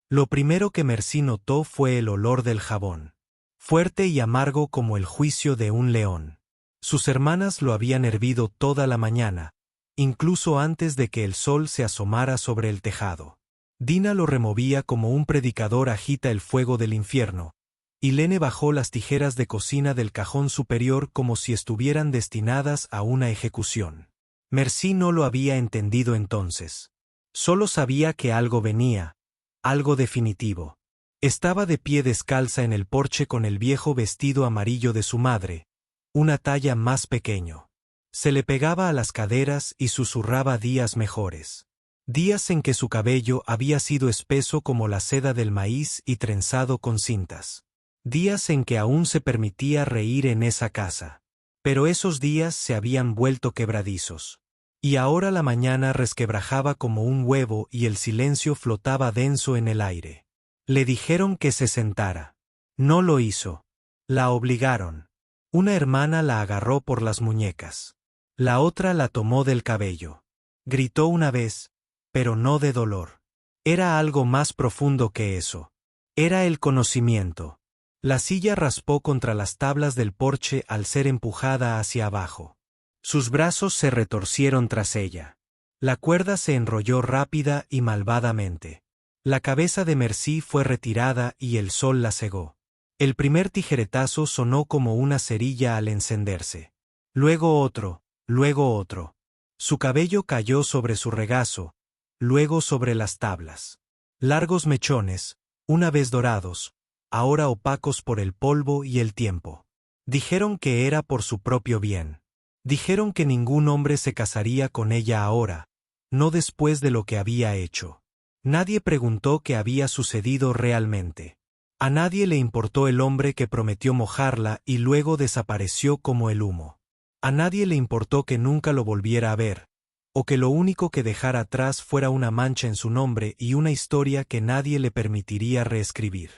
Lo primero que Merci notó fue el olor del jabón. Fuerte y amargo como el juicio de un león. Sus hermanas lo habían hervido toda la mañana, incluso antes de que el sol se asomara sobre el tejado. Dina lo removía como un predicador agita el fuego del infierno, y Lene bajó las tijeras de cocina del cajón superior como si estuvieran destinadas a una ejecución. Merci no lo había entendido entonces. Solo sabía que algo venía, algo definitivo. Estaba de pie descalza en el porche con el viejo vestido amarillo de su madre, una talla más pequeño. Se le pegaba a las caderas y susurraba días mejores. Días en que su cabello había sido espeso como la seda del maíz y trenzado con cintas. Días en que aún se permitía reír en esa casa. Pero esos días se habían vuelto quebradizos. Y ahora la mañana resquebrajaba como un huevo y el silencio flotaba denso en el aire. Le dijeron que se sentara. No lo hizo. La obligaron. Una hermana la agarró por las muñecas. La otra la tomó del cabello. Gritó una vez, pero no de dolor. Era algo más profundo que eso. Era el conocimiento. La silla raspó contra las tablas del porche al ser empujada hacia abajo. Sus brazos se retorcieron tras ella. La cuerda se enrolló rápida y malvadamente. La cabeza de Merci fue retirada y el sol la cegó. El primer tijeretazo sonó como una cerilla al encenderse. Luego otro, luego otro. Su cabello cayó sobre su regazo, luego sobre las tablas. Largos mechones, una vez dorados, ahora opacos por el polvo y el tiempo. Dijeron que era por su propio bien. Dijeron que ningún hombre se casaría con ella ahora, no después de lo que había hecho. Nadie preguntó qué había sucedido realmente. A nadie le importó el hombre que prometió mojarla y luego desapareció como el humo. A nadie le importó que nunca lo volviera a ver, o que lo único que dejara atrás fuera una mancha en su nombre y una historia que nadie le permitiría reescribir.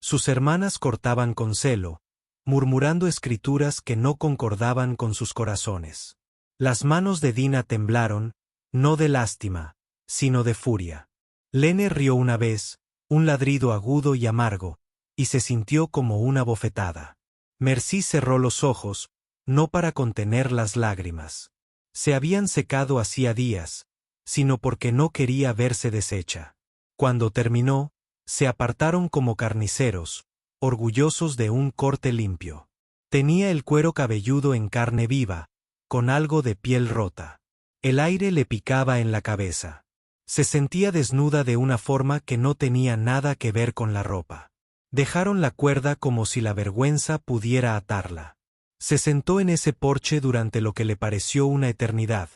Sus hermanas cortaban con celo, murmurando escrituras que no concordaban con sus corazones. Las manos de Dina temblaron, no de lástima, sino de furia. Lene rió una vez, un ladrido agudo y amargo, y se sintió como una bofetada. Merci cerró los ojos, no para contener las lágrimas. Se habían secado hacía días, sino porque no quería verse deshecha. Cuando terminó, se apartaron como carniceros, orgullosos de un corte limpio. Tenía el cuero cabelludo en carne viva, con algo de piel rota. El aire le picaba en la cabeza. Se sentía desnuda de una forma que no tenía nada que ver con la ropa. Dejaron la cuerda como si la vergüenza pudiera atarla. Se sentó en ese porche durante lo que le pareció una eternidad,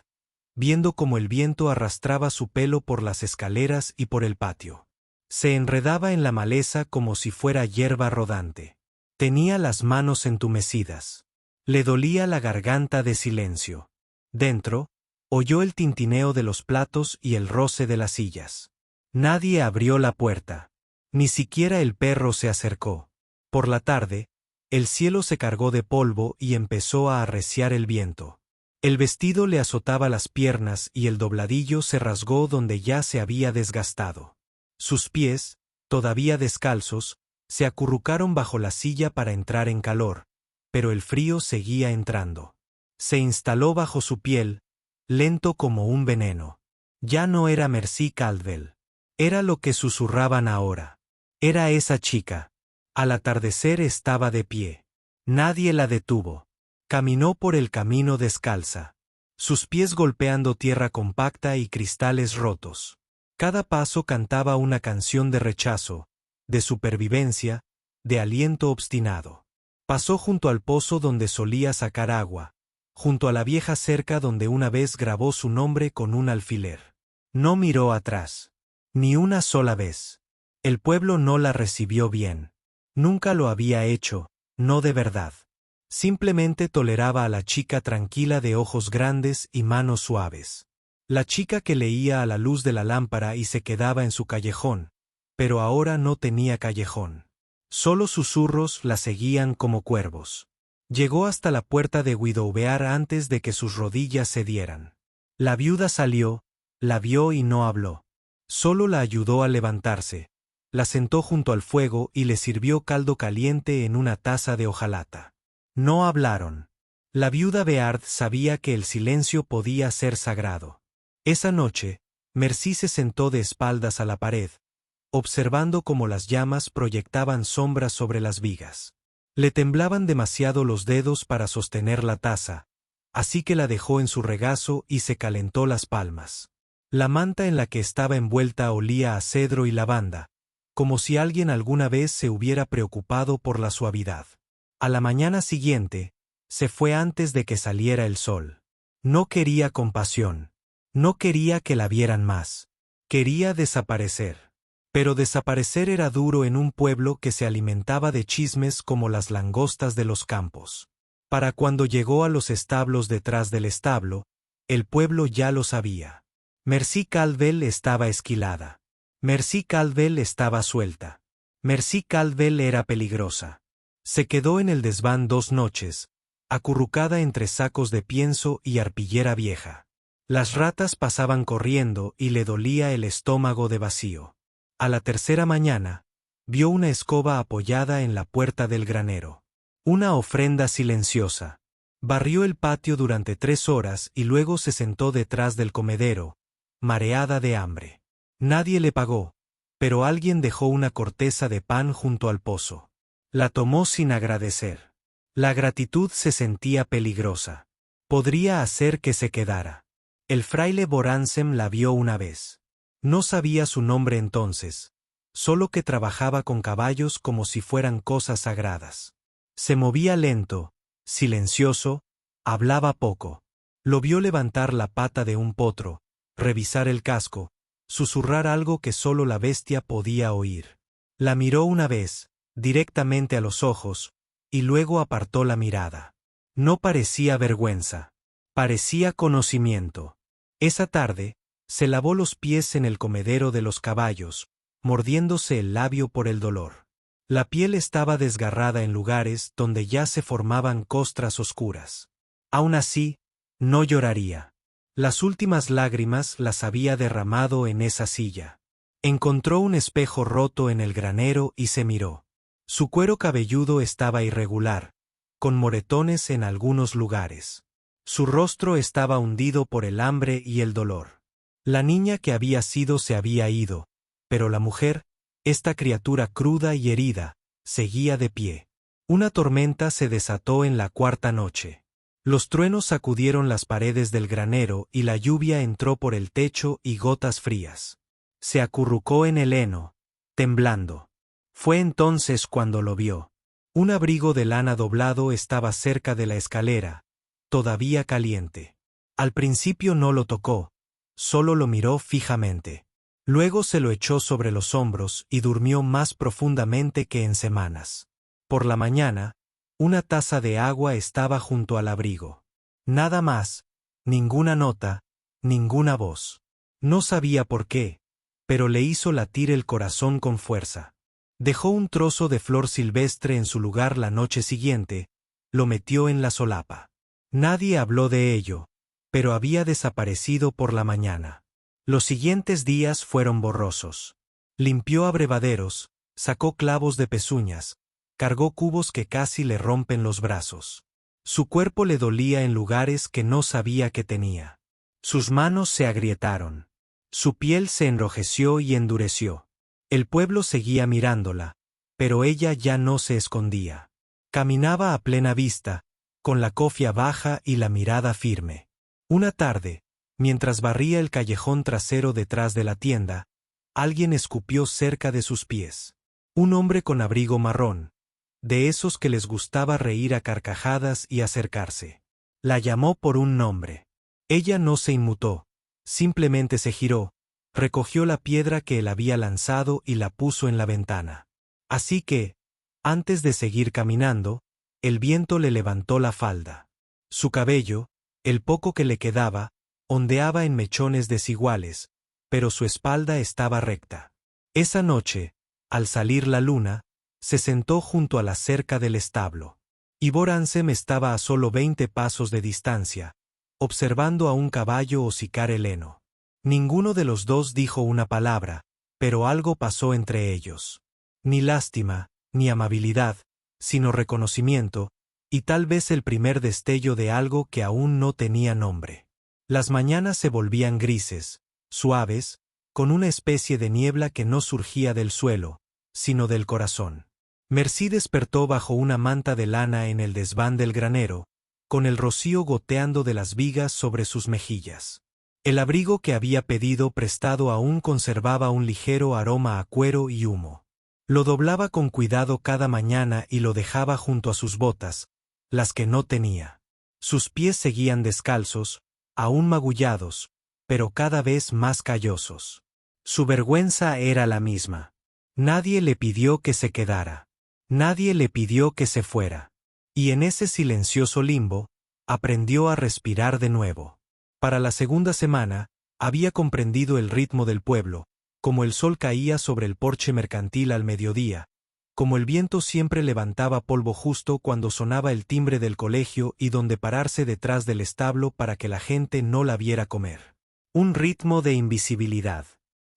viendo cómo el viento arrastraba su pelo por las escaleras y por el patio. Se enredaba en la maleza como si fuera hierba rodante. Tenía las manos entumecidas. Le dolía la garganta de silencio. Dentro, oyó el tintineo de los platos y el roce de las sillas. Nadie abrió la puerta. Ni siquiera el perro se acercó. Por la tarde, el cielo se cargó de polvo y empezó a arreciar el viento. El vestido le azotaba las piernas y el dobladillo se rasgó donde ya se había desgastado. Sus pies, todavía descalzos, se acurrucaron bajo la silla para entrar en calor, pero el frío seguía entrando. Se instaló bajo su piel, lento como un veneno. Ya no era Merci Caldwell. Era lo que susurraban ahora. Era esa chica. Al atardecer estaba de pie. Nadie la detuvo. Caminó por el camino descalza. Sus pies golpeando tierra compacta y cristales rotos. Cada paso cantaba una canción de rechazo, de supervivencia, de aliento obstinado. Pasó junto al pozo donde solía sacar agua, junto a la vieja cerca donde una vez grabó su nombre con un alfiler. No miró atrás. Ni una sola vez. El pueblo no la recibió bien. Nunca lo había hecho, no de verdad. Simplemente toleraba a la chica tranquila de ojos grandes y manos suaves. La chica que leía a la luz de la lámpara y se quedaba en su callejón, pero ahora no tenía callejón. Solo susurros la seguían como cuervos. Llegó hasta la puerta de Widowbear antes de que sus rodillas cedieran. La viuda salió, la vio y no habló. Solo la ayudó a levantarse, la sentó junto al fuego y le sirvió caldo caliente en una taza de hojalata. No hablaron. La viuda Beard sabía que el silencio podía ser sagrado. Esa noche, Merci se sentó de espaldas a la pared, observando cómo las llamas proyectaban sombras sobre las vigas. Le temblaban demasiado los dedos para sostener la taza, así que la dejó en su regazo y se calentó las palmas. La manta en la que estaba envuelta olía a cedro y lavanda, como si alguien alguna vez se hubiera preocupado por la suavidad. A la mañana siguiente, se fue antes de que saliera el sol. No quería compasión. No quería que la vieran más. Quería desaparecer. Pero desaparecer era duro en un pueblo que se alimentaba de chismes como las langostas de los campos. Para cuando llegó a los establos detrás del establo, el pueblo ya lo sabía. Merci Caldwell estaba esquilada. Merci Caldwell estaba suelta. Merci Caldwell era peligrosa. Se quedó en el desván 2 noches, acurrucada entre sacos de pienso y arpillera vieja. Las ratas pasaban corriendo y le dolía el estómago de vacío. A la tercera mañana, vio una escoba apoyada en la puerta del granero. Una ofrenda silenciosa. Barrió el patio durante 3 horas y luego se sentó detrás del comedero, mareada de hambre. Nadie le pagó, pero alguien dejó una corteza de pan junto al pozo. La tomó sin agradecer. La gratitud se sentía peligrosa. Podría hacer que se quedara. El fraile Boransem la vio una vez. No sabía su nombre entonces, solo que trabajaba con caballos como si fueran cosas sagradas. Se movía lento, silencioso, hablaba poco. Lo vio levantar la pata de un potro, revisar el casco, susurrar algo que solo la bestia podía oír. La miró una vez, directamente a los ojos, y luego apartó la mirada. No parecía vergüenza, parecía conocimiento. Esa tarde, se lavó los pies en el comedero de los caballos, mordiéndose el labio por el dolor. La piel estaba desgarrada en lugares donde ya se formaban costras oscuras. Aún así, no lloraría. Las últimas lágrimas las había derramado en esa silla. Encontró un espejo roto en el granero y se miró. Su cuero cabelludo estaba irregular, con moretones en algunos lugares. Su rostro estaba hundido por el hambre y el dolor. La niña que había sido se había ido, pero la mujer, esta criatura cruda y herida, seguía de pie. Una tormenta se desató en la 4ª noche. Los truenos sacudieron las paredes del granero y la lluvia entró por el techo y gotas frías. Se acurrucó en el heno, temblando. Fue entonces cuando lo vio. Un abrigo de lana doblado estaba cerca de la escalera, todavía caliente. Al principio no lo tocó, solo lo miró fijamente. Luego se lo echó sobre los hombros y durmió más profundamente que en semanas. Por la mañana, una taza de agua estaba junto al abrigo. Nada más, ninguna nota, ninguna voz. No sabía por qué, pero le hizo latir el corazón con fuerza. Dejó un trozo de flor silvestre en su lugar la noche siguiente, lo metió en la solapa. Nadie habló de ello, pero había desaparecido por la mañana. Los siguientes días fueron borrosos. Limpió abrevaderos, sacó clavos de pezuñas, cargó cubos que casi le rompen los brazos. Su cuerpo le dolía en lugares que no sabía que tenía. Sus manos se agrietaron. Su piel se enrojeció y endureció. El pueblo seguía mirándola, pero ella ya no se escondía. Caminaba a plena vista, con la cofia baja y la mirada firme. Una tarde, mientras barría el callejón trasero detrás de la tienda, alguien escupió cerca de sus pies. Un hombre con abrigo marrón, de esos que les gustaba reír a carcajadas y acercarse. La llamó por un nombre. Ella no se inmutó, simplemente se giró, recogió la piedra que él había lanzado y la puso en la ventana. Así que, antes de seguir caminando, el viento le levantó la falda. Su cabello, el poco que le quedaba, ondeaba en mechones desiguales, pero su espalda estaba recta. Esa noche, al salir la luna, se sentó junto a la cerca del establo. Y Boransem estaba a solo 20 pasos de distancia, observando a un caballo hocicar el heno. Ninguno de los dos dijo una palabra, pero algo pasó entre ellos. Ni lástima, ni amabilidad, sino reconocimiento, y tal vez el primer destello de algo que aún no tenía nombre. Las mañanas se volvían grises, suaves, con una especie de niebla que no surgía del suelo, sino del corazón. Mercy despertó bajo una manta de lana en el desván del granero, con el rocío goteando de las vigas sobre sus mejillas. El abrigo que había pedido prestado aún conservaba un ligero aroma a cuero y humo. Lo doblaba con cuidado cada mañana y lo dejaba junto a sus botas, las que no tenía. Sus pies seguían descalzos, aún magullados, pero cada vez más callosos. Su vergüenza era la misma. Nadie le pidió que se quedara. Nadie le pidió que se fuera. Y en ese silencioso limbo, aprendió a respirar de nuevo. Para la segunda semana, había comprendido el ritmo del pueblo, como el sol caía sobre el porche mercantil al mediodía, como el viento siempre levantaba polvo justo cuando sonaba el timbre del colegio y donde pararse detrás del establo para que la gente no la viera comer. Un ritmo de invisibilidad.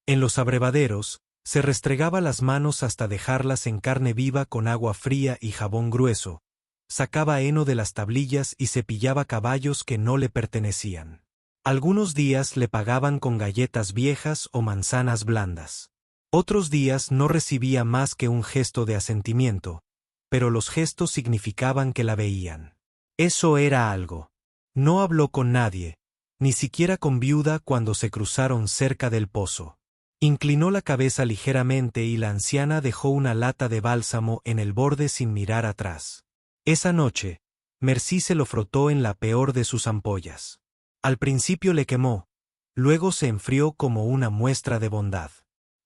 En los abrevaderos, se restregaba las manos hasta dejarlas en carne viva con agua fría y jabón grueso, sacaba heno de las tablillas y cepillaba caballos que no le pertenecían. Algunos días le pagaban con galletas viejas o manzanas blandas. Otros días no recibía más que un gesto de asentimiento, pero los gestos significaban que la veían. Eso era algo. No habló con nadie, ni siquiera con Viuda cuando se cruzaron cerca del pozo. Inclinó la cabeza ligeramente y la anciana dejó una lata de bálsamo en el borde sin mirar atrás. Esa noche, Mercy se lo frotó en la peor de sus ampollas. Al principio le quemó, luego se enfrió como una muestra de bondad.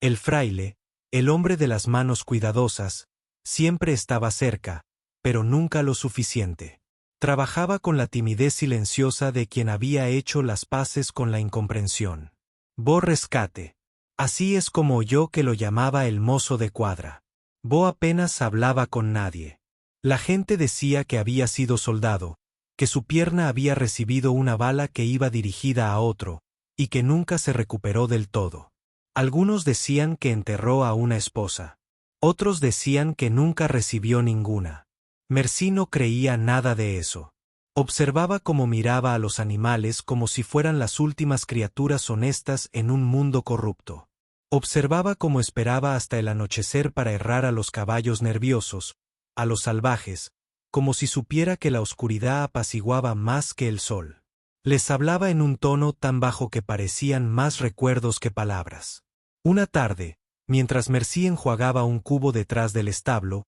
El fraile, el hombre de las manos cuidadosas, siempre estaba cerca, pero nunca lo suficiente. Trabajaba con la timidez silenciosa de quien había hecho las paces con la incomprensión. Bo rescate. Así es como oyó que lo llamaba el mozo de cuadra. Bo apenas hablaba con nadie. La gente decía que había sido soldado, que su pierna había recibido una bala que iba dirigida a otro, y que nunca se recuperó del todo. Algunos decían que enterró a una esposa. Otros decían que nunca recibió ninguna. Mercy no creía nada de eso. Observaba cómo miraba a los animales como si fueran las últimas criaturas honestas en un mundo corrupto. Observaba cómo esperaba hasta el anochecer para herrar a los caballos nerviosos, a los salvajes, como si supiera que la oscuridad apaciguaba más que el sol. Les hablaba en un tono tan bajo que parecían más recuerdos que palabras. Una tarde, mientras Mercy enjuagaba un cubo detrás del establo,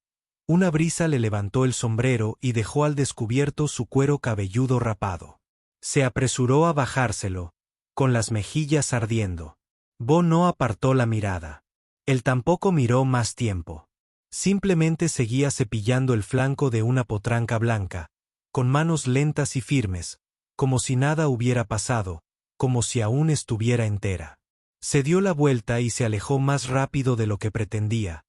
una brisa le levantó el sombrero y dejó al descubierto su cuero cabelludo rapado. Se apresuró a bajárselo, con las mejillas ardiendo. Bo no apartó la mirada. Él tampoco miró más tiempo. Simplemente seguía cepillando el flanco de una potranca blanca, con manos lentas y firmes, como si nada hubiera pasado, como si aún estuviera entera. Se dio la vuelta y se alejó más rápido de lo que pretendía,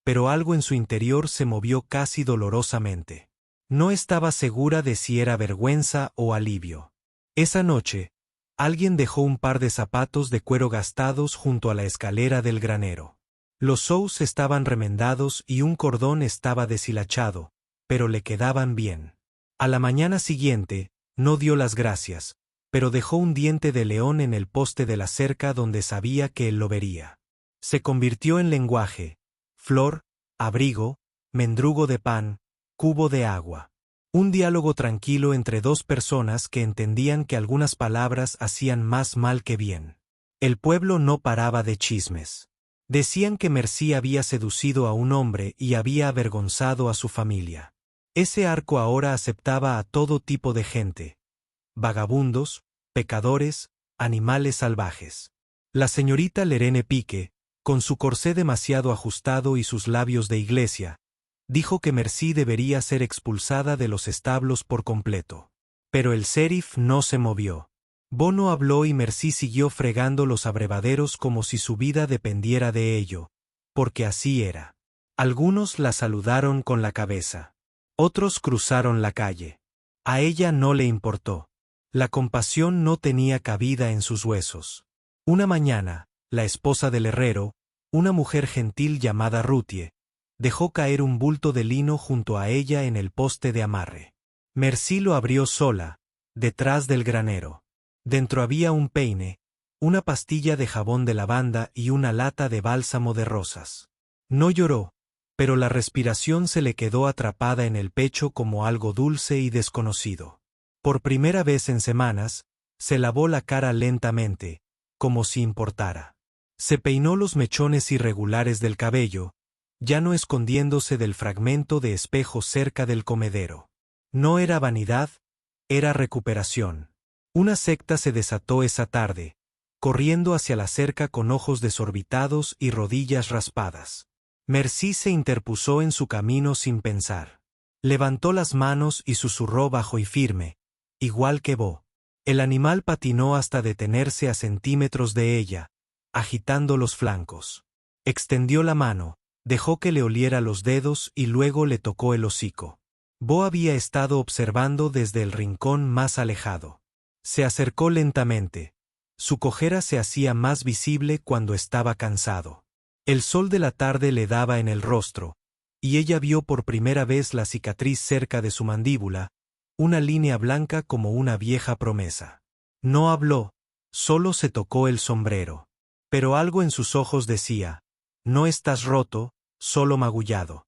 pero algo en su interior se movió casi dolorosamente. No estaba segura de si era vergüenza o alivio. Esa noche, alguien dejó un par de zapatos de cuero gastados junto a la escalera del granero. Los sous estaban remendados y un cordón estaba deshilachado, pero le quedaban bien. A la mañana siguiente, no dio las gracias, pero dejó un diente de león en el poste de la cerca donde sabía que él lo vería. Se convirtió en lenguaje: flor, abrigo, mendrugo de pan, cubo de agua. Un diálogo tranquilo entre dos personas que entendían que algunas palabras hacían más mal que bien. El pueblo no paraba de chismes. Decían que Mercy había seducido a un hombre y había avergonzado a su familia. Ese arco ahora aceptaba a todo tipo de gente: vagabundos, pecadores, animales salvajes. La señorita Lerene Pique, con su corsé demasiado ajustado y sus labios de iglesia, dijo que Mercy debería ser expulsada de los establos por completo. Pero el sheriff no se movió. Bo no habló y Mercy siguió fregando los abrevaderos como si su vida dependiera de ello, porque así era. Algunos la saludaron con la cabeza. Otros cruzaron la calle. A ella no le importó. La compasión no tenía cabida en sus huesos. Una mañana, la esposa del herrero, Una mujer gentil llamada Ruthie dejó caer un bulto de lino junto a ella en el poste de amarre. Merci lo abrió sola, detrás del granero. Dentro había un peine, una pastilla de jabón de lavanda y una lata de bálsamo de rosas. No lloró, pero la respiración se le quedó atrapada en el pecho como algo dulce y desconocido. Por primera vez en semanas, se lavó la cara lentamente, como si importara. Se peinó los mechones irregulares del cabello, ya no escondiéndose del fragmento de espejo cerca del comedero. No era vanidad, era recuperación. Una secta se desató esa tarde, corriendo hacia la cerca con ojos desorbitados y rodillas raspadas. Merci se interpuso en su camino sin pensar. Levantó las manos y susurró bajo y firme, igual que Bo. El animal patinó hasta detenerse a centímetros de ella, agitando los flancos. Extendió la mano, dejó que le oliera los dedos y luego le tocó el hocico. Bo había estado observando desde el rincón más alejado. Se acercó lentamente. Su cojera se hacía más visible cuando estaba cansado. El sol de la tarde le daba en el rostro, y ella vio por primera vez la cicatriz cerca de su mandíbula, una línea blanca como una vieja promesa. No habló, solo se tocó el sombrero. Pero algo en sus ojos decía, no estás roto, solo magullado.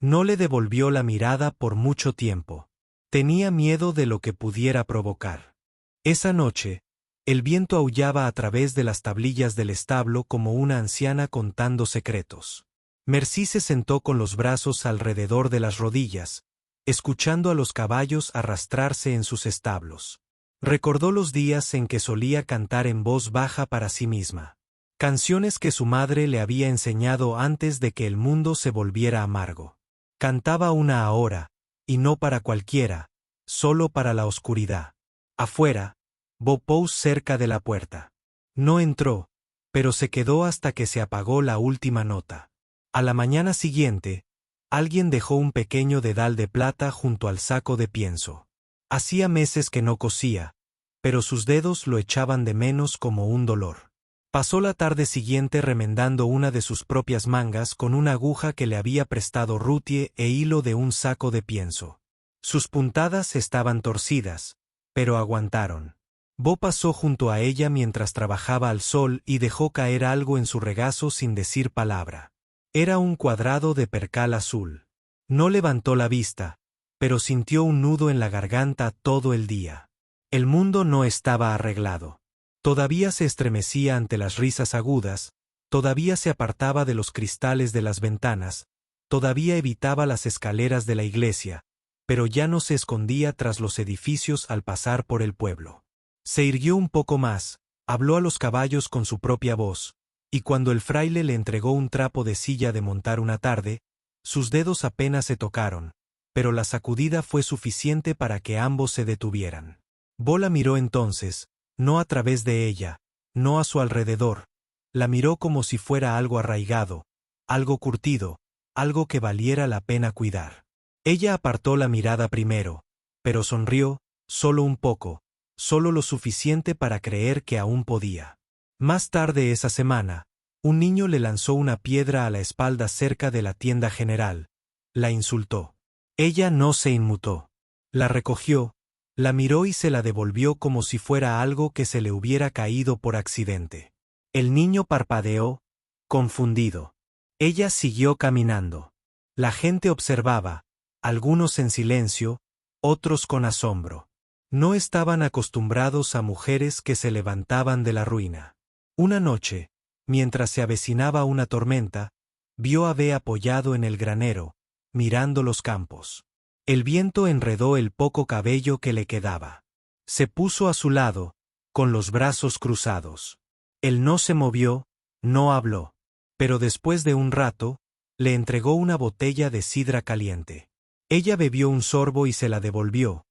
No le devolvió la mirada por mucho tiempo. Tenía miedo de lo que pudiera provocar. Esa noche, el viento aullaba a través de las tablillas del establo como una anciana contando secretos. Merci se sentó con los brazos alrededor de las rodillas, escuchando a los caballos arrastrarse en sus establos. Recordó los días en que solía cantar en voz baja para sí misma. Canciones que su madre le había enseñado antes de que el mundo se volviera amargo. Cantaba una ahora, y no para cualquiera, solo para la oscuridad. Afuera, Bo posó cerca de la puerta. No entró, pero se quedó hasta que se apagó la última nota. A la mañana siguiente, alguien dejó un pequeño dedal de plata junto al saco de pienso. Hacía meses que no cosía, pero sus dedos lo echaban de menos como un dolor. Pasó la tarde siguiente remendando una de sus propias mangas con una aguja que le había prestado Ruthie e hilo de un saco de pienso. Sus puntadas estaban torcidas, pero aguantaron. Bo pasó junto a ella mientras trabajaba al sol y dejó caer algo en su regazo sin decir palabra. Era un cuadrado de percal azul. No levantó la vista, pero sintió un nudo en la garganta todo el día. El mundo no estaba arreglado. Todavía se estremecía ante las risas agudas, todavía se apartaba de los cristales de las ventanas, todavía evitaba las escaleras de la iglesia, pero ya no se escondía tras los edificios al pasar por el pueblo. Se irguió un poco más, habló a los caballos con su propia voz, y cuando el fraile le entregó un trapo de silla de montar una tarde, sus dedos apenas se tocaron, pero la sacudida fue suficiente para que ambos se detuvieran. Bo la miró entonces, no a través de ella, no a su alrededor, la miró como si fuera algo arraigado, algo curtido, algo que valiera la pena cuidar. Ella apartó la mirada primero, pero sonrió, solo un poco, solo lo suficiente para creer que aún podía. Más tarde esa semana, un niño le lanzó una piedra a la espalda cerca de la tienda general, la insultó. Ella no se inmutó. La recogió, la miró y se la devolvió como si fuera algo que se le hubiera caído por accidente. El niño parpadeó, confundido. Ella siguió caminando. La gente observaba, algunos en silencio, otros con asombro. No estaban acostumbrados a mujeres que se levantaban de la ruina. Una noche, mientras se avecinaba una tormenta, vio a Bea apoyado en el granero, mirando los campos. El viento enredó el poco cabello que le quedaba. Se puso a su lado, con los brazos cruzados. Él no se movió, no habló. Pero después de un rato, le entregó una botella de sidra caliente. Ella bebió un sorbo y se la devolvió.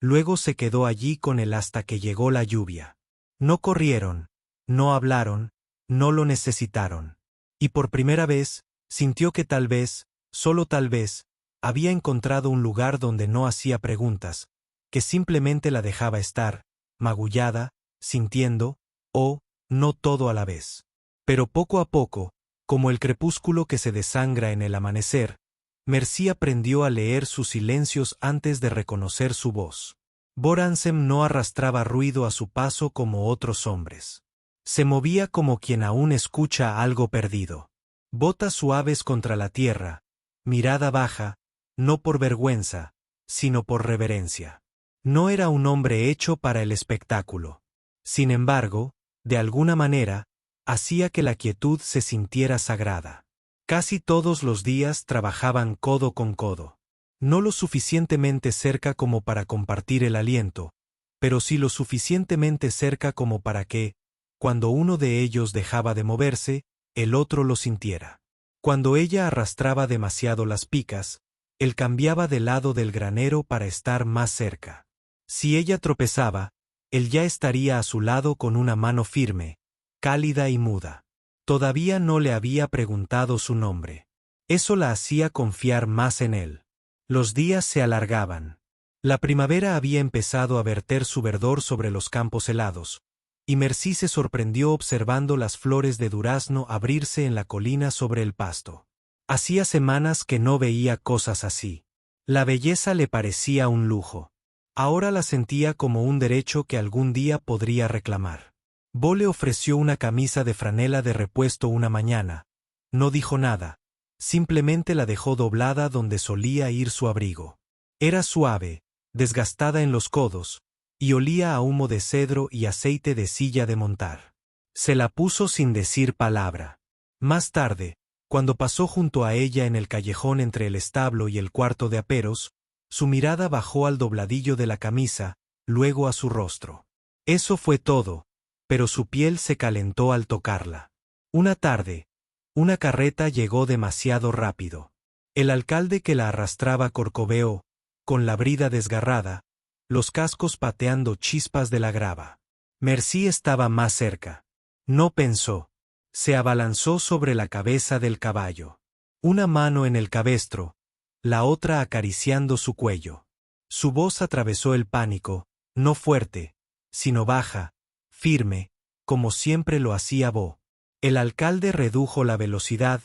Luego se quedó allí con él hasta que llegó la lluvia. No corrieron, no hablaron, no lo necesitaron. Y por primera vez, sintió que tal vez, solo tal vez, había encontrado un lugar donde no hacía preguntas, que simplemente la dejaba estar, magullada, sintiendo, no todo a la vez. Pero poco a poco, Como el crepúsculo que se desangra en el amanecer, Mercy aprendió a leer sus silencios antes de reconocer su voz. Boransem no arrastraba ruido a su paso como otros hombres. Se movía como quien aún escucha algo perdido. Botas suaves contra la tierra, mirada baja, no por vergüenza, sino por reverencia. No era un hombre hecho para el espectáculo. Sin embargo, de alguna manera, hacía que la quietud se sintiera sagrada. Casi todos los días trabajaban codo con codo. No lo suficientemente cerca como para compartir el aliento, pero sí lo suficientemente cerca como para que, cuando uno de ellos dejaba de moverse, el otro lo sintiera. Cuando ella arrastraba demasiado las picas, él cambiaba de lado del granero para estar más cerca. Si ella tropezaba, él ya estaría a su lado con una mano firme, cálida y muda. Todavía no le había preguntado su nombre. Eso la hacía confiar más en él. Los días se alargaban. La primavera había empezado a verter su verdor sobre los campos helados, y Mercy se sorprendió observando las flores de durazno abrirse en la colina sobre el pasto. Hacía semanas que no veía cosas así. La belleza le parecía un lujo. Ahora la sentía como un derecho que algún día podría reclamar. Bo le ofreció una camisa de franela de repuesto una mañana. No dijo nada, simplemente la dejó doblada donde solía ir su abrigo. Era suave, desgastada en los codos, y olía a humo de cedro y aceite de silla de montar. Se la puso sin decir palabra. Más tarde, cuando pasó junto a ella en el callejón entre el establo y el cuarto de aperos, su mirada bajó al dobladillo de la camisa, luego a su rostro. Eso fue todo, pero su piel se calentó al tocarla. Una tarde, una carreta llegó demasiado rápido. El alcalde que la arrastraba corcoveó, con la brida desgarrada, los cascos pateando chispas de la grava. Mercy estaba más cerca. No pensó. Se abalanzó sobre la cabeza del caballo. Una mano en el cabestro, la otra acariciando su cuello. Su voz atravesó el pánico, no fuerte, sino baja, firme, como siempre lo hacía Bo. El alcalde redujo la velocidad,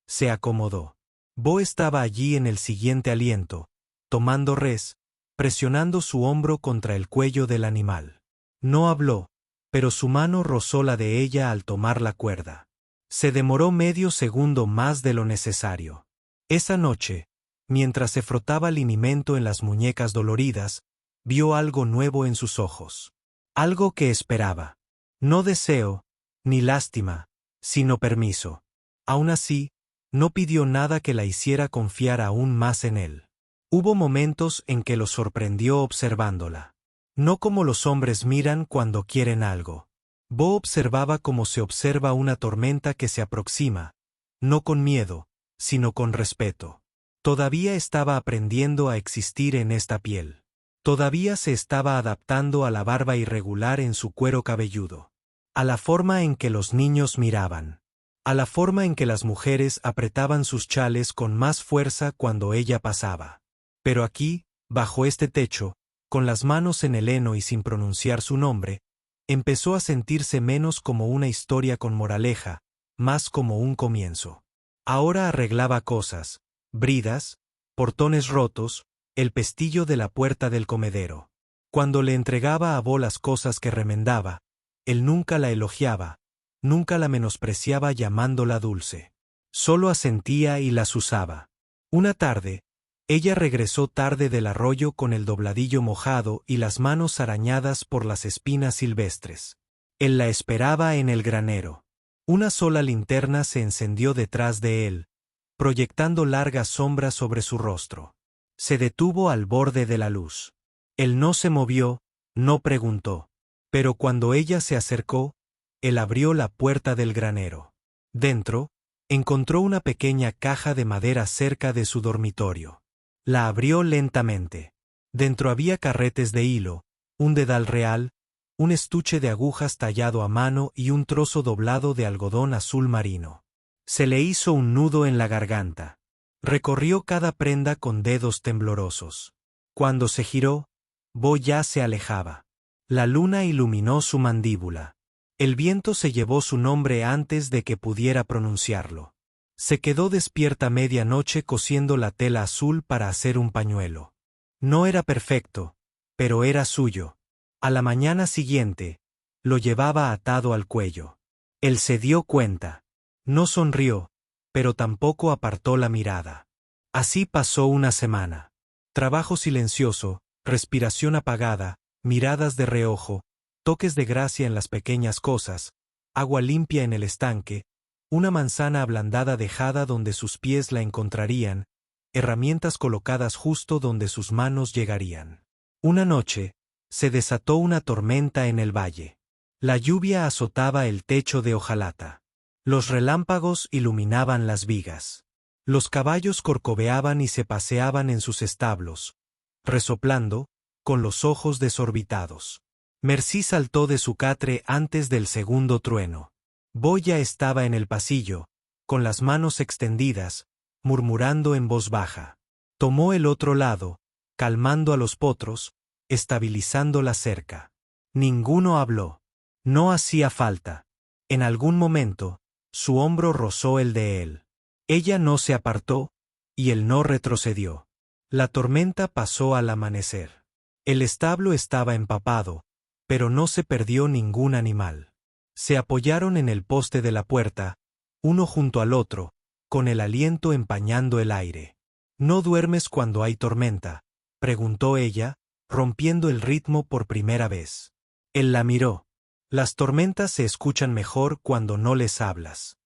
se acomodó. Bo estaba allí en el siguiente aliento, tomando res, presionando su hombro contra el cuello del animal. No habló, pero su mano rozó la de ella al tomar la cuerda. Se demoró medio segundo más de lo necesario. Esa noche, mientras se frotaba linimento en las muñecas doloridas, vio algo nuevo en sus ojos. Algo que esperaba. No deseo, ni lástima, sino permiso. Aún así, no pidió nada que la hiciera confiar aún más en él. Hubo momentos en que lo sorprendió observándola. No como los hombres miran cuando quieren algo. Bo observaba como se observa una tormenta que se aproxima, no con miedo, sino con respeto. Todavía estaba aprendiendo a existir en esta piel. Todavía se estaba adaptando a la barba irregular en su cuero cabelludo. A la forma en que los niños miraban. A la forma en que las mujeres apretaban sus chales con más fuerza cuando ella pasaba. Pero aquí, bajo este techo, con las manos en el heno y sin pronunciar su nombre, empezó a sentirse menos como una historia con moraleja, más como un comienzo. Ahora arreglaba cosas, bridas, portones rotos, el pestillo de la puerta del comedero. Cuando le entregaba a Bo las cosas que remendaba, él nunca la elogiaba, nunca la menospreciaba llamándola dulce. Solo asentía y las usaba. Una tarde, ella regresó tarde del arroyo con el dobladillo mojado y las manos arañadas por las espinas silvestres. Él la esperaba en el granero. Una sola linterna se encendió detrás de él, proyectando largas sombras sobre su rostro. Se detuvo al borde de la luz. Él no se movió, no preguntó. Pero cuando ella se acercó, él abrió la puerta del granero. Dentro, encontró una pequeña caja de madera cerca de su dormitorio. La abrió lentamente. Dentro había carretes de hilo, un dedal real, un estuche de agujas tallado a mano y un trozo doblado de algodón azul marino. Se le hizo un nudo en la garganta. Recorrió cada prenda con dedos temblorosos. Cuando se giró, Bo ya se alejaba. La luna iluminó su mandíbula. El viento se llevó su nombre antes de que pudiera pronunciarlo. Se quedó despierta media noche cosiendo la tela azul para hacer un pañuelo. No era perfecto, pero era suyo. A la mañana siguiente, lo llevaba atado al cuello. Él se dio cuenta. No sonrió, pero tampoco apartó la mirada. Así pasó una semana. Trabajo silencioso, respiración apagada, miradas de reojo, toques de gracia en las pequeñas cosas, agua limpia en el estanque, una manzana ablandada dejada donde sus pies la encontrarían, herramientas colocadas justo donde sus manos llegarían. Una noche, se desató una tormenta en el valle. La lluvia azotaba el techo de hojalata. Los relámpagos iluminaban las vigas. Los caballos corcoveaban y se paseaban en sus establos, resoplando, con los ojos desorbitados. Mercy saltó de su catre antes del segundo trueno. Boya estaba en el pasillo, con las manos extendidas, murmurando en voz baja. Tomó el otro lado, calmando a los potros, estabilizando la cerca. Ninguno habló. No hacía falta. En algún momento, su hombro rozó el de él. Ella no se apartó, y él no retrocedió. La tormenta pasó al amanecer. El establo estaba empapado, pero no se perdió ningún animal. Se apoyaron en el poste de la puerta, uno junto al otro, con el aliento empañando el aire. ¿No duermes cuando hay tormenta?, preguntó ella, rompiendo el ritmo por primera vez. Él la miró. Las tormentas se escuchan mejor cuando no les hablas.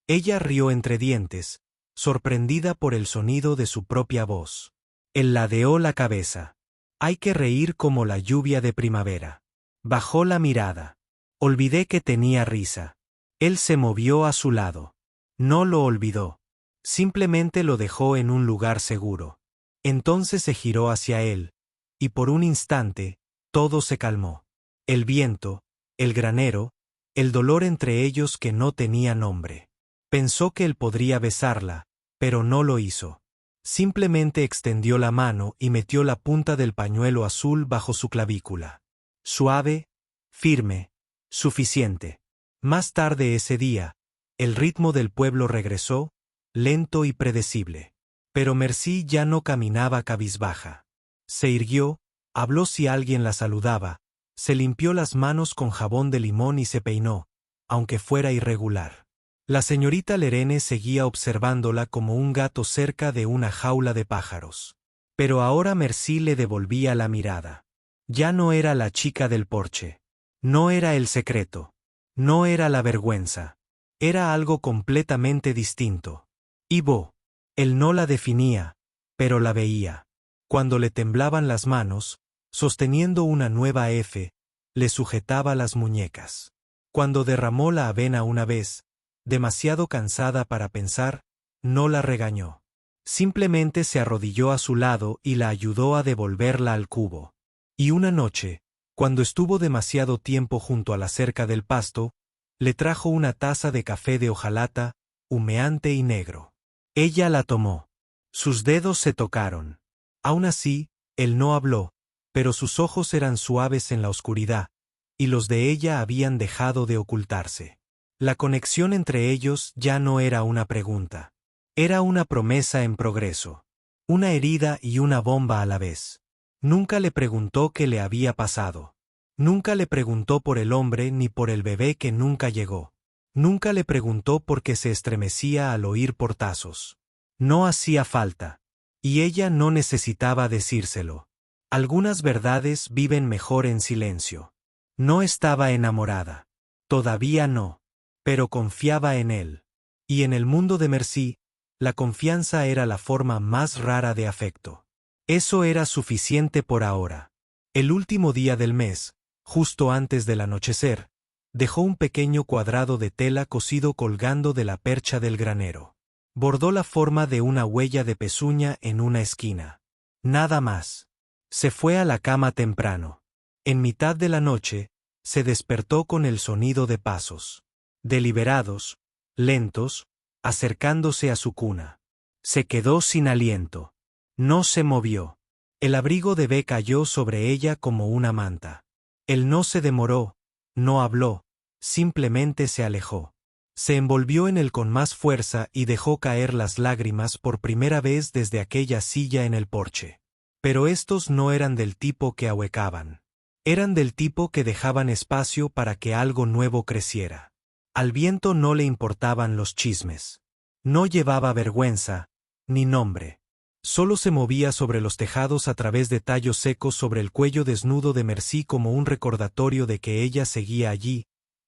Ella rió entre dientes, sorprendida por el sonido de su propia voz. Él ladeó la cabeza. Hay que reír como la lluvia de primavera. Bajó la mirada. Olvidé que tenía risa. Él se movió a su lado. No lo olvidó. Simplemente lo dejó en un lugar seguro. Entonces se giró hacia él, y por un instante, todo se calmó. El viento, el granero, el dolor entre ellos que no tenía nombre. Pensó que él podría besarla, pero no lo hizo. Simplemente extendió la mano y metió la punta del pañuelo azul bajo su clavícula. Suave, firme, suficiente. Más tarde ese día, el ritmo del pueblo regresó, lento y predecible. Pero Mercy ya no caminaba cabizbaja. Se irguió, habló si alguien la saludaba, se limpió las manos con jabón de limón y se peinó, aunque fuera irregular. La señorita Lerene seguía observándola como un gato cerca de una jaula de pájaros. Pero ahora Mercy le devolvía la mirada. Ya no era la chica del porche. No era el secreto. No era la vergüenza. Era algo completamente distinto. Ivo. Él no la definía, pero la veía. Cuando le temblaban las manos, sosteniendo una nueva F, le sujetaba las muñecas. Cuando derramó la avena una vez, demasiado cansada para pensar, no la regañó. Simplemente se arrodilló a su lado y la ayudó a devolverla al cubo. Y una noche, cuando estuvo demasiado tiempo junto a la cerca del pasto, le trajo una taza de café de hojalata, humeante y negro. Ella la tomó. Sus dedos se tocaron. Aún así, él no habló, pero sus ojos eran suaves en la oscuridad, y los de ella habían dejado de ocultarse. La conexión entre ellos ya no era una pregunta. Era una promesa en progreso. Una herida y una bomba a la vez. Nunca le preguntó qué le había pasado. Nunca le preguntó por el hombre ni por el bebé que nunca llegó. Nunca le preguntó por qué se estremecía al oír portazos. No hacía falta. Y ella no necesitaba decírselo. Algunas verdades viven mejor en silencio. No estaba enamorada. Todavía no. Pero confiaba en él. Y en el mundo de Mercy, la confianza era la forma más rara de afecto. Eso era suficiente por ahora. El último día del mes, justo antes del anochecer, dejó un pequeño cuadrado de tela cosido colgando de la percha del granero. Bordó la forma de una huella de pezuña en una esquina. Nada más. Se fue a la cama temprano. En mitad de la noche, se despertó con el sonido de pasos. Deliberados, lentos, acercándose a su cuna. Se quedó sin aliento. No se movió. El abrigo de B cayó sobre ella como una manta. Él no se demoró, no habló, simplemente se alejó. Se envolvió en él con más fuerza y dejó caer las lágrimas por primera vez desde aquella silla en el porche. Pero estos no eran del tipo que ahuecaban. Eran del tipo que dejaban espacio para que algo nuevo creciera. Al viento no le importaban los chismes. No llevaba vergüenza, ni nombre. Solo se movía sobre los tejados a través de tallos secos sobre el cuello desnudo de Merci como un recordatorio de que ella seguía allí,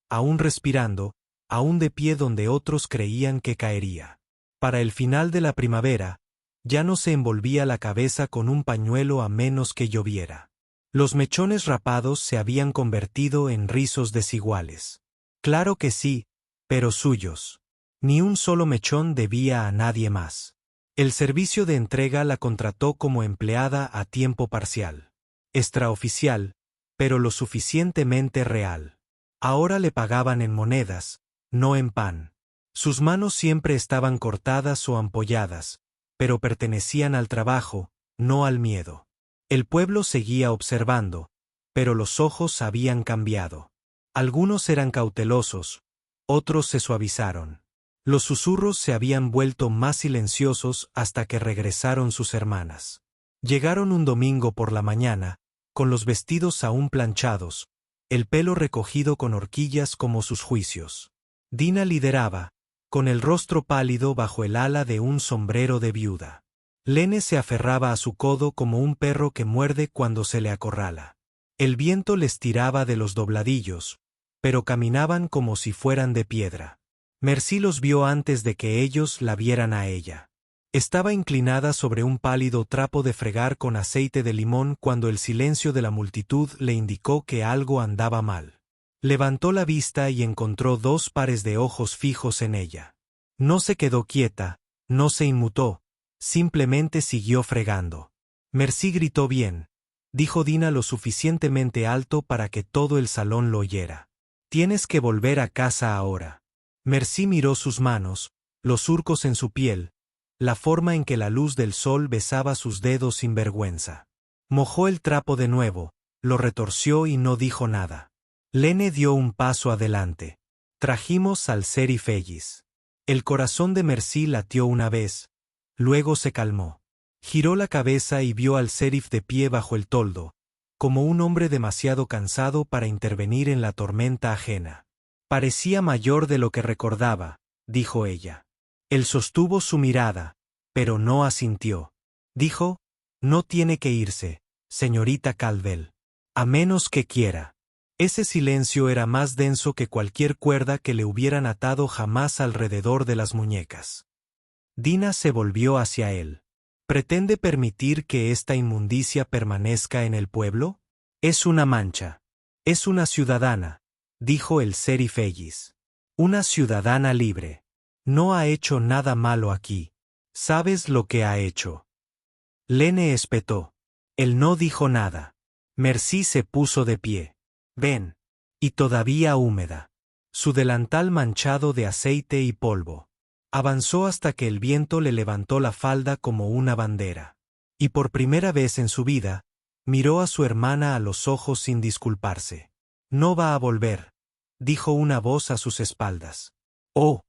aún respirando, aún de pie donde otros creían que caería. Para el final de la primavera, ya no se envolvía la cabeza con un pañuelo a menos que lloviera. Los mechones rapados se habían convertido en rizos desiguales. Claro que sí, pero suyos. Ni un solo mechón debía a nadie más. El servicio de entrega la contrató como empleada a tiempo parcial. Extraoficial, pero lo suficientemente real. Ahora le pagaban en monedas, no en pan. Sus manos siempre estaban cortadas o ampolladas, pero pertenecían al trabajo, no al miedo. El pueblo seguía observando, pero los ojos habían cambiado. Algunos eran cautelosos, otros se suavizaron. Los susurros se habían vuelto más silenciosos hasta que regresaron sus hermanas. Llegaron un domingo por la mañana, con los vestidos aún planchados, el pelo recogido con horquillas como sus juicios. Dina lideraba, con el rostro pálido bajo el ala de un sombrero de viuda. Lene se aferraba a su codo como un perro que muerde cuando se le acorrala. El viento les tiraba de los dobladillos, pero caminaban como si fueran de piedra. Merci los vio antes de que ellos la vieran a ella. Estaba inclinada sobre un pálido trapo de fregar con aceite de limón cuando el silencio de la multitud le indicó que algo andaba mal. Levantó la vista y encontró dos pares de ojos fijos en ella. No se quedó quieta, no se inmutó, simplemente siguió fregando. Merci gritó bien, dijo Dina lo suficientemente alto para que todo el salón lo oyera. Tienes que volver a casa ahora. Merci miró sus manos, los surcos en su piel, la forma en que la luz del sol besaba sus dedos sin vergüenza. Mojó el trapo de nuevo, lo retorció y no dijo nada. Lene dio un paso adelante. Trajimos al sheriff Ellis. El corazón de Merci latió una vez, luego se calmó. Giró la cabeza y vio al sheriff de pie bajo el toldo, como un hombre demasiado cansado para intervenir en la tormenta ajena. Parecía mayor de lo que recordaba, dijo ella. Él sostuvo su mirada, pero no asintió. Dijo, no tiene que irse, señorita Caldwell. A menos que quiera. Ese silencio era más denso que cualquier cuerda que le hubieran atado jamás alrededor de las muñecas. Dina se volvió hacia él. ¿Pretende permitir que esta inmundicia permanezca en el pueblo? Es una mancha. Es una ciudadana, dijo el sheriff Ellis. Una ciudadana libre. No ha hecho nada malo aquí. ¿Sabes lo que ha hecho? Lene espetó. Él no dijo nada. Merci se puso de pie. Ven. Y todavía húmeda. Su delantal manchado de aceite y polvo. Avanzó hasta que el viento le levantó la falda como una bandera. Y por primera vez en su vida, miró a su hermana a los ojos sin disculparse. No va a volver, dijo una voz a sus espaldas. Oh.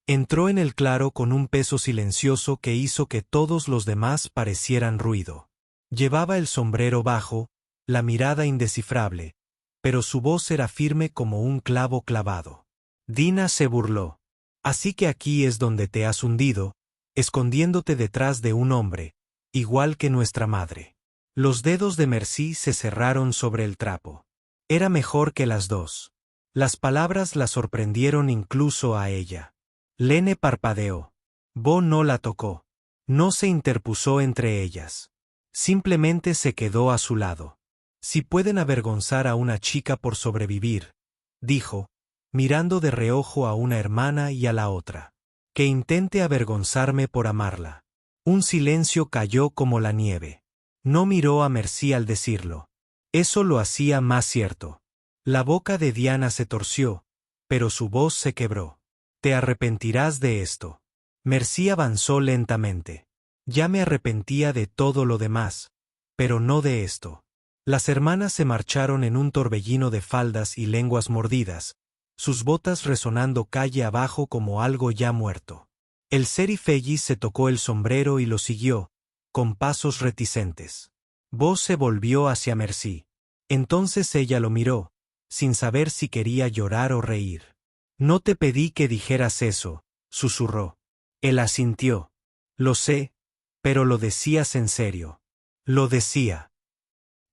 Entró en el claro con un peso silencioso que hizo que todos los demás parecieran ruido. Llevaba el sombrero bajo, la mirada indescifrable, pero su voz era firme como un clavo clavado. Dina se burló. Así que aquí es donde te has hundido, escondiéndote detrás de un hombre, igual que nuestra madre. Los dedos de Merci se cerraron sobre el trapo. Era mejor que las dos. Las palabras la sorprendieron incluso a ella. Lene parpadeó. Bo no la tocó. No se interpuso entre ellas. Simplemente se quedó a su lado. Si pueden avergonzar a una chica por sobrevivir, dijo, mirando de reojo a una hermana y a la otra. Que intente avergonzarme por amarla. Un silencio cayó como la nieve. No miró a Merci al decirlo. Eso lo hacía más cierto. La boca de Diana se torció, pero su voz se quebró. Te arrepentirás de esto. Merci avanzó lentamente. Ya me arrepentía de todo lo demás, pero no de esto. Las hermanas se marcharon en un torbellino de faldas y lenguas mordidas, sus botas resonando calle abajo como algo ya muerto. El sheriff Ellis se tocó el sombrero y lo siguió, con pasos reticentes. Buzz se volvió hacia Mercy. Entonces ella lo miró, sin saber si quería llorar o reír. «No te pedí que dijeras eso», susurró. Él asintió. «Lo sé, pero lo decías en serio». «Lo decía».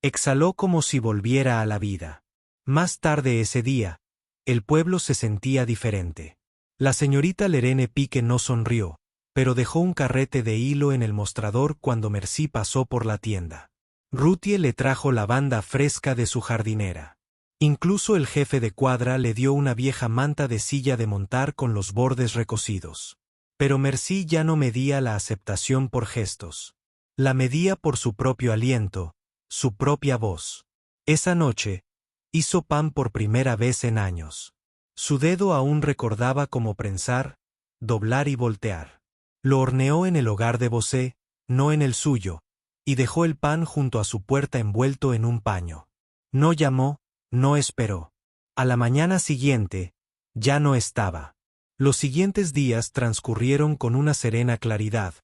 Exhaló como si volviera a la vida. Más tarde ese día, el pueblo se sentía diferente. La señorita Lerene Pique no sonrió, pero dejó un carrete de hilo en el mostrador cuando Mercy pasó por la tienda. Ruthie le trajo lavanda fresca de su jardinera. Incluso el jefe de cuadra le dio una vieja manta de silla de montar con los bordes recocidos. Pero Mercy ya no medía la aceptación por gestos. La medía por su propio aliento, su propia voz. Esa noche, hizo pan por primera vez en años. Su dedo aún recordaba cómo prensar, doblar y voltear. Lo horneó en el hogar de Bosé, no en el suyo, y dejó el pan junto a su puerta envuelto en un paño. No llamó, no esperó. A la mañana siguiente, ya no estaba. Los siguientes días transcurrieron con una serena claridad,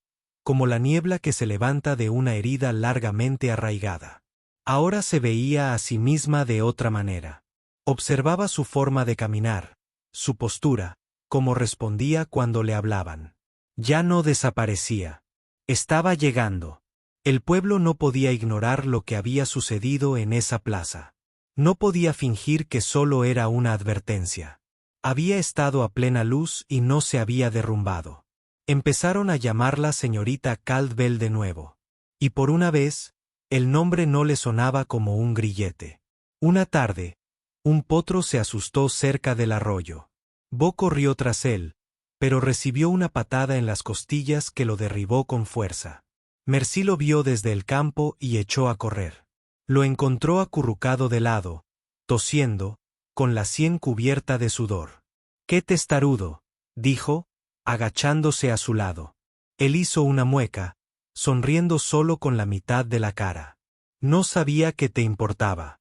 como la niebla que se levanta de una herida largamente arraigada. Ahora se veía a sí misma de otra manera. Observaba su forma de caminar, su postura, cómo respondía cuando le hablaban. Ya no desaparecía. Estaba llegando. El pueblo no podía ignorar lo que había sucedido en esa plaza. No podía fingir que solo era una advertencia. Había estado a plena luz y no se había derrumbado. Empezaron a llamarla señorita Caldwell de nuevo. Y por una vez, el nombre no le sonaba como un grillete. Una tarde, un potro se asustó cerca del arroyo. Bo corrió tras él, pero recibió una patada en las costillas que lo derribó con fuerza. Mercy lo vio desde el campo y echó a correr. Lo encontró acurrucado de lado, tosiendo, con la sien cubierta de sudor. «¡Qué testarudo!», dijo, agachándose a su lado. Él hizo una mueca, sonriendo solo con la mitad de la cara. «No sabía que te importaba».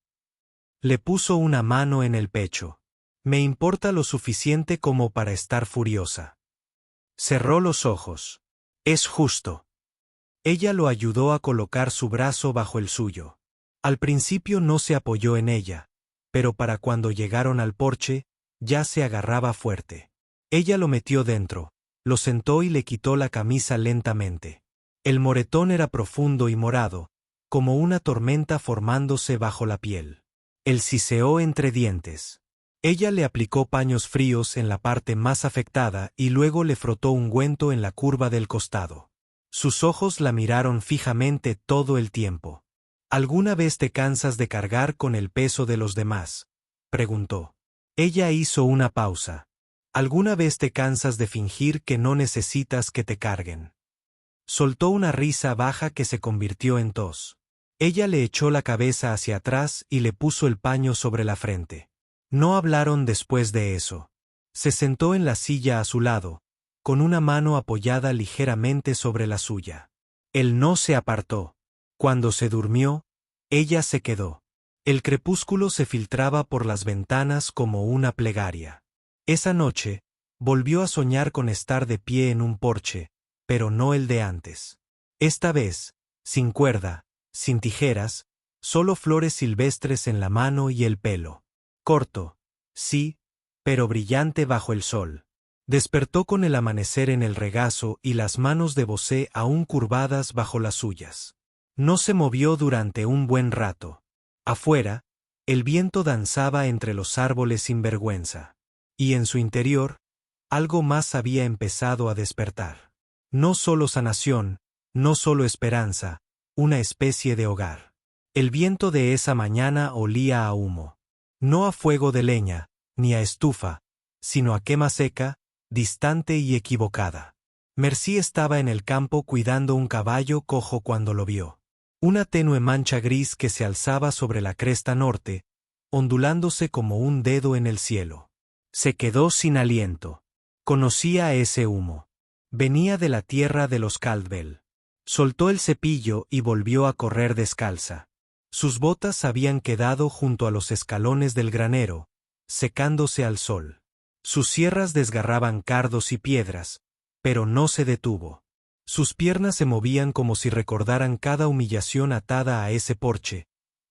Le puso una mano en el pecho. «Me importa lo suficiente como para estar furiosa». Cerró los ojos. «Es justo». Ella lo ayudó a colocar su brazo bajo el suyo. Al principio no se apoyó en ella, pero para cuando llegaron al porche, ya se agarraba fuerte. Ella lo metió dentro, lo sentó y le quitó la camisa lentamente. El moretón era profundo y morado, como una tormenta formándose bajo la piel. Él siseó entre dientes. Ella le aplicó paños fríos en la parte más afectada y luego le frotó ungüento en la curva del costado. Sus ojos la miraron fijamente todo el tiempo. «¿Alguna vez te cansas de cargar con el peso de los demás?», preguntó. Ella hizo una pausa. «¿Alguna vez te cansas de fingir que no necesitas que te carguen?». Soltó una risa baja que se convirtió en tos. Ella le echó la cabeza hacia atrás y le puso el paño sobre la frente. No hablaron después de eso. Se sentó en la silla a su lado, con una mano apoyada ligeramente sobre la suya. Él no se apartó. Cuando se durmió, ella se quedó. El crepúsculo se filtraba por las ventanas como una plegaria. Esa noche, volvió a soñar con estar de pie en un porche, pero no el de antes. Esta vez, sin cuerda, sin tijeras, solo flores silvestres en la mano y el pelo. Corto, sí, pero brillante bajo el sol. Despertó con el amanecer en el regazo y las manos de Bosé aún curvadas bajo las suyas. No se movió durante un buen rato. Afuera, el viento danzaba entre los árboles sin vergüenza. Y en su interior, algo más había empezado a despertar. No solo sanación, no solo esperanza, una especie de hogar. El viento de esa mañana olía a humo. No a fuego de leña, ni a estufa, sino a quema seca, distante y equivocada. Mercy estaba en el campo cuidando un caballo cojo cuando lo vio. Una tenue mancha gris que se alzaba sobre la cresta norte, ondulándose como un dedo en el cielo. Se quedó sin aliento. Conocía ese humo. Venía de la tierra de los Caldwell. Soltó el cepillo y volvió a correr descalza. Sus botas habían quedado junto a los escalones del granero, secándose al sol. Sus sierras desgarraban cardos y piedras, pero no se detuvo. Sus piernas se movían como si recordaran cada humillación atada a ese porche,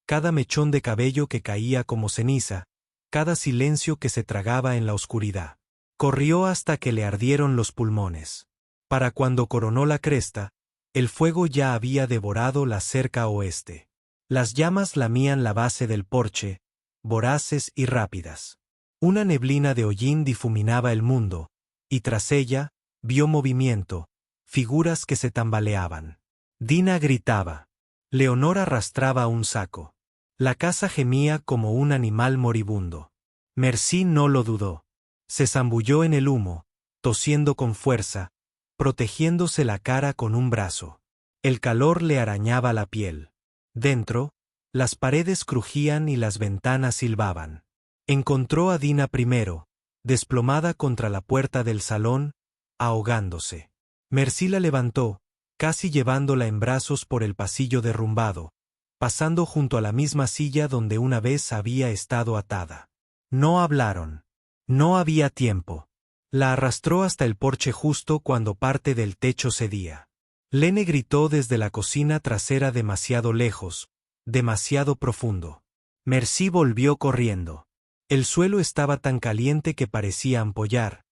cada mechón de cabello que caía como ceniza, cada silencio que se tragaba en la oscuridad. Corrió hasta que le ardieron los pulmones. Para cuando coronó la cresta, el fuego ya había devorado la cerca oeste. Las llamas lamían la base del porche, voraces y rápidas. Una neblina de hollín difuminaba el mundo, y tras ella, vio movimiento, figuras que se tambaleaban. Dina gritaba. Leonor arrastraba un saco. La casa gemía como un animal moribundo. Merci no lo dudó. Se zambulló en el humo, tosiendo con fuerza, protegiéndose la cara con un brazo. El calor le arañaba la piel. Dentro, las paredes crujían y las ventanas silbaban. Encontró a Dina primero, desplomada contra la puerta del salón, ahogándose. Merci la levantó, casi llevándola en brazos por el pasillo derrumbado, pasando junto a la misma silla donde una vez había estado atada. No hablaron. No había tiempo. La arrastró hasta el porche justo cuando parte del techo cedía. Lene gritó desde la cocina trasera demasiado lejos, demasiado profundo. Merci volvió corriendo. El suelo estaba tan caliente que parecía ampollar,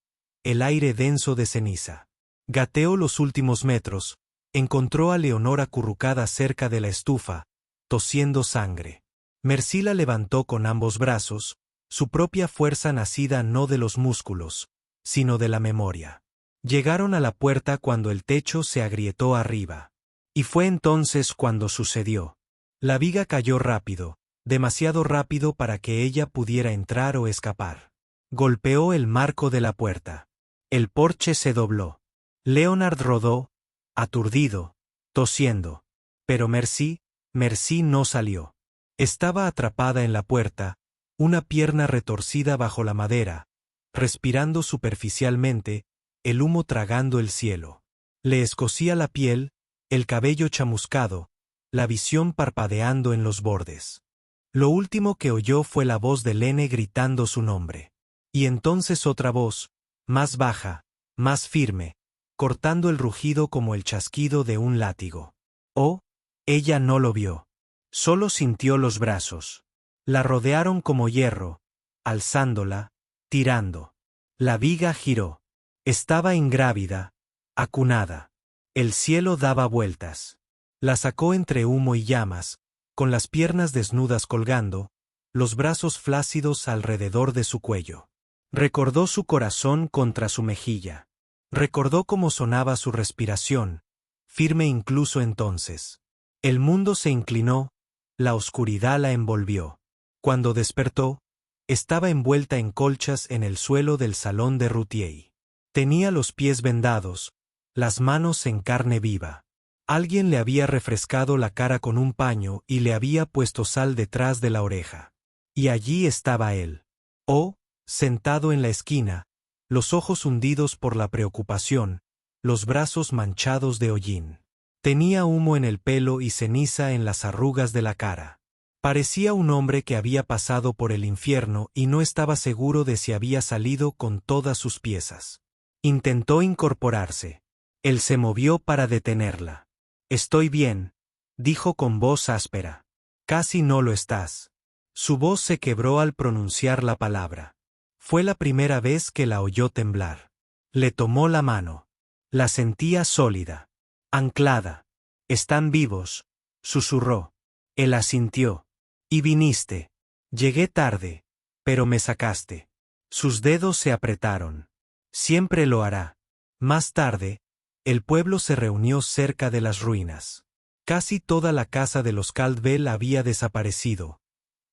el aire denso de ceniza. Gateó los últimos metros, encontró a Leonor acurrucada cerca de la estufa, tosiendo sangre. Merci la levantó con ambos brazos, su propia fuerza nacida no de los músculos, sino de la memoria. Llegaron a la puerta cuando el techo se agrietó arriba. Y fue entonces cuando sucedió. La viga cayó rápido, demasiado rápido para que ella pudiera entrar o escapar. Golpeó el marco de la puerta. El porche se dobló. Leonard rodó, aturdido, tosiendo. Pero Merci no salió. Estaba atrapada en la puerta, una pierna retorcida bajo la madera, respirando superficialmente, el humo tragando el cielo. Le escocía la piel, el cabello chamuscado, la visión parpadeando en los bordes. Lo último que oyó fue la voz de Lene gritando su nombre. Y entonces otra voz, más baja, más firme, cortando el rugido como el chasquido de un látigo. Oh, ella no lo vio. Solo sintió los brazos. La rodearon como hierro, alzándola, tirando. La viga giró. Estaba ingrávida, acunada. El cielo daba vueltas. La sacó entre humo y llamas, con las piernas desnudas colgando, los brazos flácidos alrededor de su cuello. Recordó su corazón contra su mejilla. Recordó cómo sonaba su respiración, firme incluso entonces. El mundo se inclinó, la oscuridad la envolvió. Cuando despertó, estaba envuelta en colchas en el suelo del salón de Routhier. Tenía los pies vendados, las manos en carne viva. Alguien le había refrescado la cara con un paño y le había puesto sal detrás de la oreja. Y allí estaba él. Oh, sentado en la esquina, los ojos hundidos por la preocupación, los brazos manchados de hollín. Tenía humo en el pelo y ceniza en las arrugas de la cara. Parecía un hombre que había pasado por el infierno y no estaba seguro de si había salido con todas sus piezas. Intentó incorporarse. Él se movió para detenerla. «Estoy bien», dijo con voz áspera. «Casi no lo estás». Su voz se quebró al pronunciar la palabra. Fue la primera vez que la oyó temblar. Le tomó la mano. La sentía sólida, anclada. «Están vivos», susurró. Él asintió. «Y viniste. Llegué tarde, pero me sacaste». Sus dedos se apretaron. «Siempre lo hará». Más tarde, el pueblo se reunió cerca de las ruinas. Casi toda la casa de los Caldwell había desaparecido.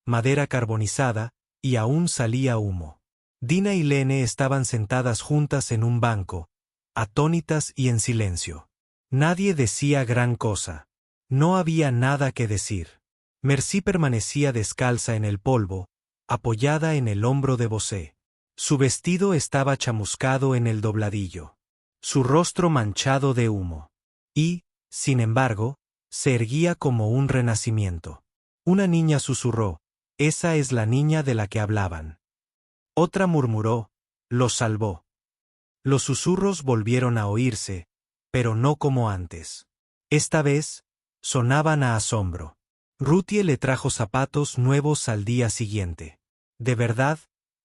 Madera carbonizada, y aún salía humo. Dina y Lene estaban sentadas juntas en un banco, atónitas y en silencio. Nadie decía gran cosa. No había nada que decir. Merci permanecía descalza en el polvo, apoyada en el hombro de Bosé. Su vestido estaba chamuscado en el dobladillo. Su rostro manchado de humo. Y, sin embargo, se erguía como un renacimiento. Una niña susurró, «Esa es la niña de la que hablaban». Otra murmuró, lo salvó. Los susurros volvieron a oírse, pero no como antes. Esta vez, sonaban a asombro. Ruthie le trajo zapatos nuevos al día siguiente. De verdad,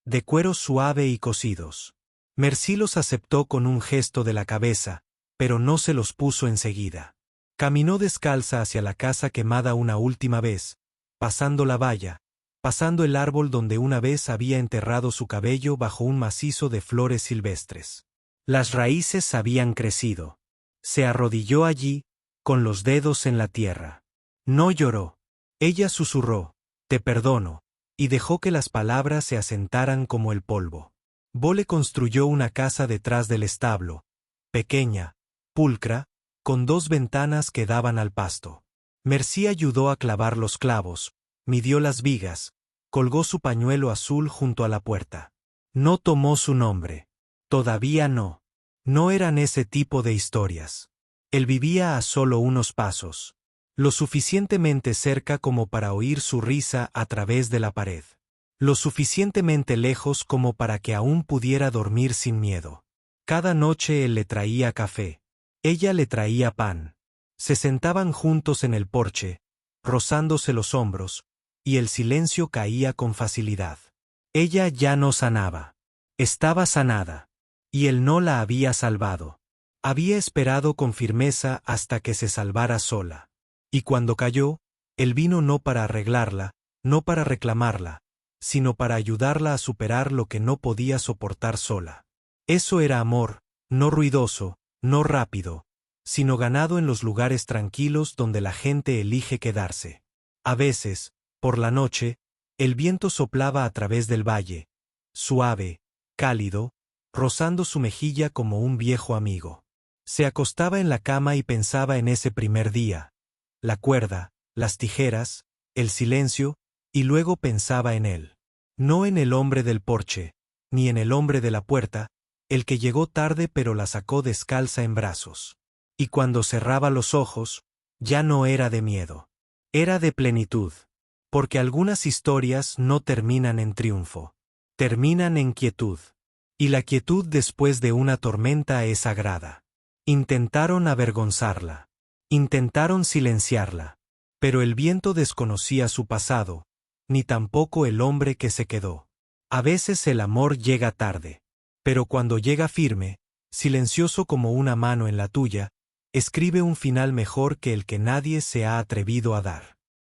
de cuero suave y cosidos. Merci los aceptó con un gesto de la cabeza, pero no se los puso enseguida. Caminó descalza hacia la casa quemada una última vez, pasando la valla, pasando el árbol donde una vez había enterrado su cabello bajo un macizo de flores silvestres. Las raíces habían crecido. Se arrodilló allí, con los dedos en la tierra. No lloró. Ella susurró, te perdono, y dejó que las palabras se asentaran como el polvo. Bo le construyó una casa detrás del establo, pequeña, pulcra, con 2 ventanas que daban al pasto. Merci ayudó a clavar los clavos, midió las vigas, colgó su pañuelo azul junto a la puerta. No tomó su nombre. Todavía no. No eran ese tipo de historias. Él vivía a solo unos pasos. Lo suficientemente cerca como para oír su risa a través de la pared. Lo suficientemente lejos como para que aún pudiera dormir sin miedo. Cada noche él le traía café. Ella le traía pan. Se sentaban juntos en el porche, rozándose los hombros, y el silencio caía con facilidad. Ella ya no sanaba. Estaba sanada. Y él no la había salvado. Había esperado con firmeza hasta que se salvara sola. Y cuando cayó, él vino no para arreglarla, no para reclamarla, sino para ayudarla a superar lo que no podía soportar sola. Eso era amor, no ruidoso, no rápido, sino ganado en los lugares tranquilos donde la gente elige quedarse. A veces, por la noche, el viento soplaba a través del valle, suave, cálido, rozando su mejilla como un viejo amigo. Se acostaba en la cama y pensaba en ese primer día, la cuerda, las tijeras, el silencio, y luego pensaba en él. No en el hombre del porche, ni en el hombre de la puerta, el que llegó tarde pero la sacó descalza en brazos. Y cuando cerraba los ojos, ya no era de miedo. Era de plenitud. Porque algunas historias no terminan en triunfo. Terminan en quietud. Y la quietud después de una tormenta es sagrada. Intentaron avergonzarla. Intentaron silenciarla. Pero el viento desconocía su pasado, ni tampoco el hombre que se quedó. A veces el amor llega tarde. Pero cuando llega firme, silencioso como una mano en la tuya, escribe un final mejor que el que nadie se ha atrevido a dar.